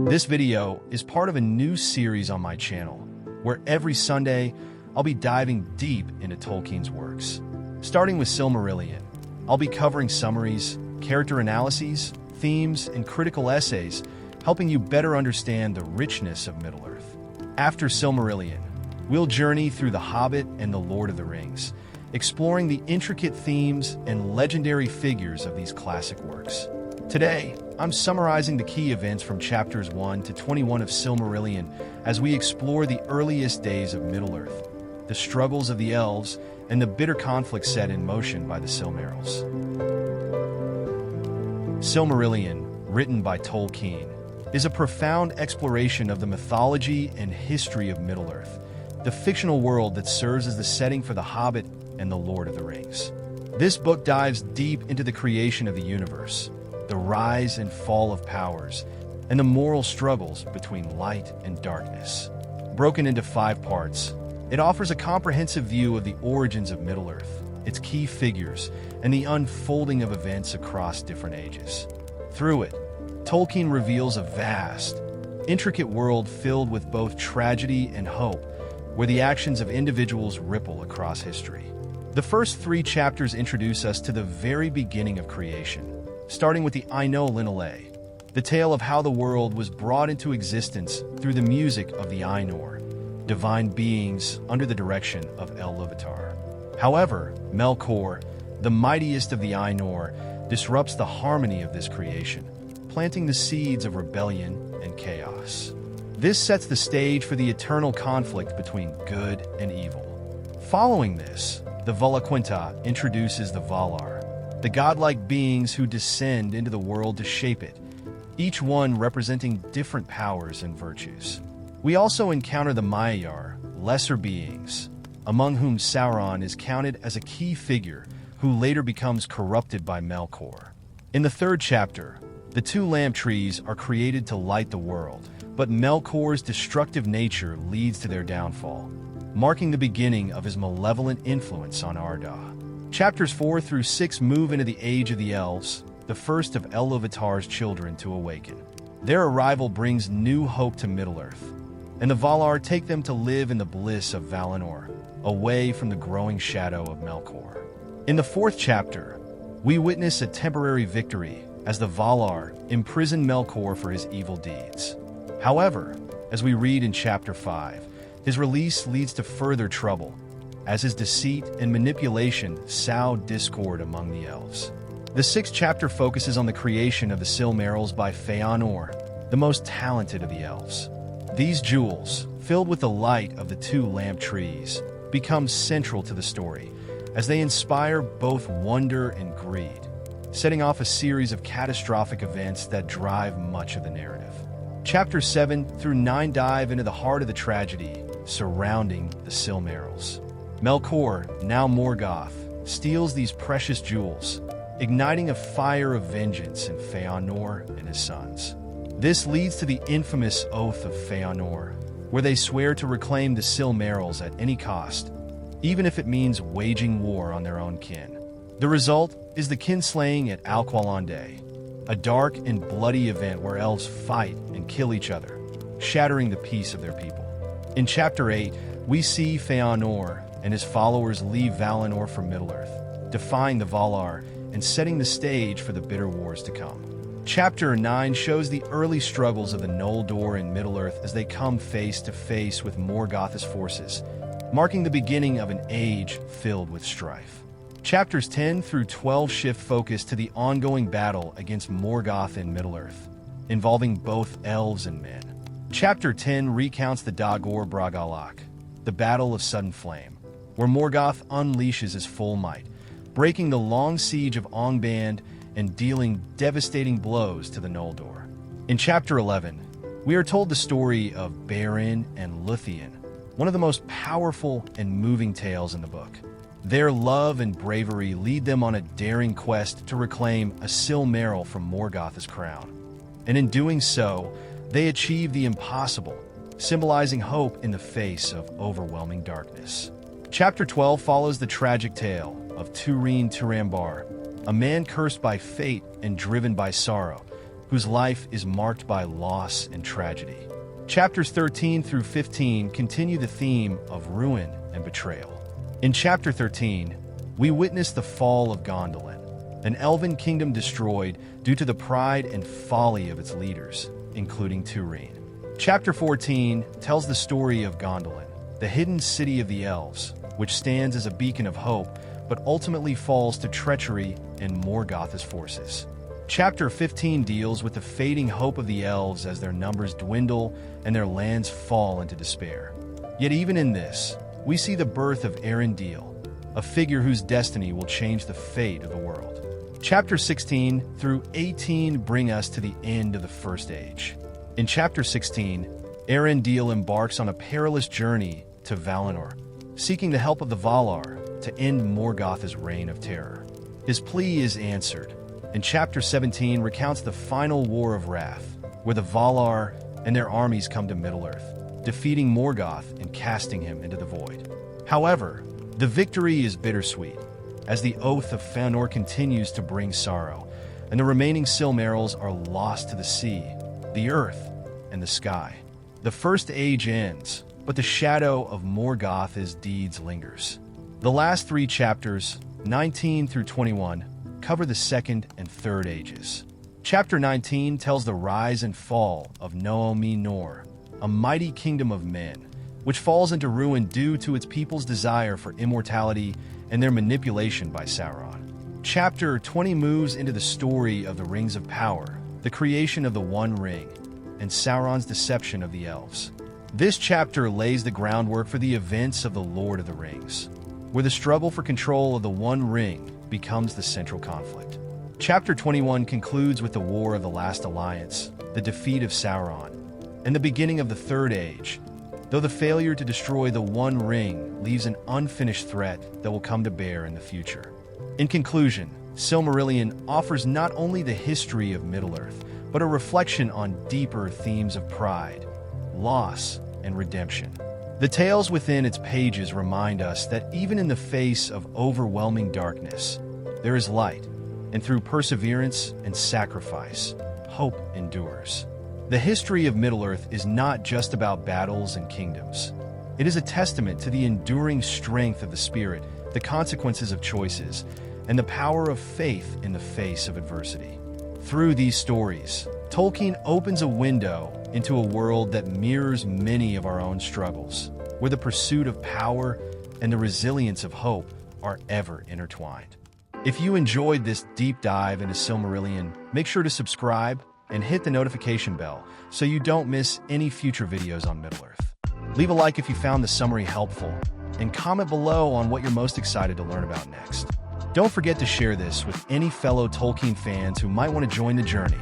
This video is part of a new series on my channel, where every Sunday I'll be diving deep into Tolkien's works. Starting with Silmarillion, I'll be covering summaries, character analyses, themes, and critical essays, helping you better understand the richness of Middle-earth. After Silmarillion, we'll journey through The Hobbit and The Lord of the Rings, exploring the intricate themes and legendary figures of these classic works. Today, I'm summarizing the key events from chapters 1 to 21 of Silmarillion as we explore the earliest days of Middle-earth, the struggles of the elves, and the bitter conflict set in motion by the Silmarils. Silmarillion, written by Tolkien, is a profound exploration of the mythology and history of Middle-earth, the fictional world that serves as the setting for The Hobbit and The Lord of the Rings. This book dives deep into the creation of the universe, the rise and fall of powers, and the moral struggles between light and darkness. Broken into 5 parts, it offers a comprehensive view of the origins of Middle-earth, its key figures, and the unfolding of events across different ages. Through it, Tolkien reveals a vast, intricate world filled with both tragedy and hope, where the actions of individuals ripple across history. The first 3 chapters introduce us to the very beginning of creation, starting with the Ainulindalë, the tale of how the world was brought into existence through the music of the Ainur, divine beings under the direction of Eru Ilúvatar. However, Melkor, the mightiest of the Ainur, disrupts the harmony of this creation, planting the seeds of rebellion and chaos. This sets the stage for the eternal conflict between good and evil. Following this, the Valaquenta introduces the Valar, the godlike beings who descend into the world to shape it, each one representing different powers and virtues. We also encounter the Maiar, lesser beings, among whom Sauron is counted as a key figure who later becomes corrupted by Melkor. In the 3rd chapter, the 2 lamp trees are created to light the world, but Melkor's destructive nature leads to their downfall, marking the beginning of his malevolent influence on Arda. Chapters 4 through 6 move into the Age of the Elves, the first of Eru Ilúvatar's children to awaken. Their arrival brings new hope to Middle-earth, and the Valar take them to live in the bliss of Valinor, away from the growing shadow of Melkor. In the 4th chapter, we witness a temporary victory as the Valar imprison Melkor for his evil deeds. However, as we read in chapter 5, his release leads to further trouble, as his deceit and manipulation sow discord among the elves. The 6th chapter focuses on the creation of the Silmarils by Fëanor, the most talented of the elves. These jewels, filled with the light of the 2 lamp trees, become central to the story, as they inspire both wonder and greed, setting off a series of catastrophic events that drive much of the narrative. Chapters 7 through 9 dive into the heart of the tragedy surrounding the Silmarils. Melkor, now Morgoth, steals these precious jewels, igniting a fire of vengeance in Fëanor and his sons. This leads to the infamous Oath of Fëanor, where they swear to reclaim the Silmarils at any cost, even if it means waging war on their own kin. The result is the Kinslaying at Alqualondë, a dark and bloody event where elves fight and kill each other, shattering the peace of their people. In chapter 8, we see Fëanor and his followers leave Valinor for Middle-earth, defying the Valar and setting the stage for the bitter wars to come. Chapter 9 shows the early struggles of the Noldor in Middle-earth as they come face to face with Morgoth's forces, marking the beginning of an age filled with strife. Chapters 10 through 12 shift focus to the ongoing battle against Morgoth in Middle-earth, involving both elves and men. Chapter 10 recounts the Dagor Bragollach, the Battle of Sudden Flame, where Morgoth unleashes his full might, breaking the long siege of Angband and dealing devastating blows to the Noldor. In Chapter 11, we are told the story of Beren and Lúthien, one of the most powerful and moving tales in the book. Their love and bravery lead them on a daring quest to reclaim a Silmaril from Morgoth's crown. And in doing so, they achieve the impossible, symbolizing hope in the face of overwhelming darkness. Chapter 12 follows the tragic tale of Turin Turambar, a man cursed by fate and driven by sorrow, whose life is marked by loss and tragedy. Chapters 13 through 15 continue the theme of ruin and betrayal. In Chapter 13, we witness the fall of Gondolin, an elven kingdom destroyed due to the pride and folly of its leaders, including Turin. Chapter 14 tells the story of Gondolin, the hidden city of the elves, which stands as a beacon of hope, but ultimately falls to treachery and Morgoth's forces. Chapter 15 deals with the fading hope of the elves as their numbers dwindle and their lands fall into despair. Yet even in this, we see the birth of Eärendil, a figure whose destiny will change the fate of the world. Chapter 16 through 18 bring us to the end of the First Age. In Chapter 16, Eärendil embarks on a perilous journey to Valinor, seeking the help of the Valar to end Morgoth's reign of terror. His plea is answered, and Chapter 17 recounts the final War of Wrath, where the Valar and their armies come to Middle-earth, defeating Morgoth and casting him into the void. However, the victory is bittersweet, as the oath of Fëanor continues to bring sorrow, and the remaining Silmarils are lost to the sea, the earth, and the sky. The First Age ends, but the shadow of Morgoth's deeds lingers. The last three chapters, 19 through 21, cover the Second and Third Ages. Chapter 19 tells the rise and fall of Númenor, a mighty kingdom of men, which falls into ruin due to its people's desire for immortality and their manipulation by Sauron. Chapter 20 moves into the story of the Rings of Power, the creation of the One Ring, and Sauron's deception of the elves. This chapter lays the groundwork for the events of The Lord of the Rings, where the struggle for control of the One Ring becomes the central conflict. Chapter 21 concludes with the War of the Last Alliance, the defeat of Sauron, and the beginning of the Third Age, though the failure to destroy the One Ring leaves an unfinished threat that will come to bear in the future. In conclusion, Silmarillion offers not only the history of Middle-earth, but a reflection on deeper themes of pride, loss, and redemption. The tales within its pages remind us that even in the face of overwhelming darkness, there is light, and through perseverance and sacrifice, hope endures. The history of Middle-earth is not just about battles and kingdoms. It is a testament to the enduring strength of the spirit, the consequences of choices, and the power of faith in the face of adversity. Through these stories, Tolkien opens a window into a world that mirrors many of our own struggles, where the pursuit of power and the resilience of hope are ever intertwined. If you enjoyed this deep dive into Silmarillion, make sure to subscribe and hit the notification bell so you don't miss any future videos on Middle-earth. Leave a like if you found the summary helpful, and comment below on what you're most excited to learn about next. Don't forget to share this with any fellow Tolkien fans who might want to join the journey.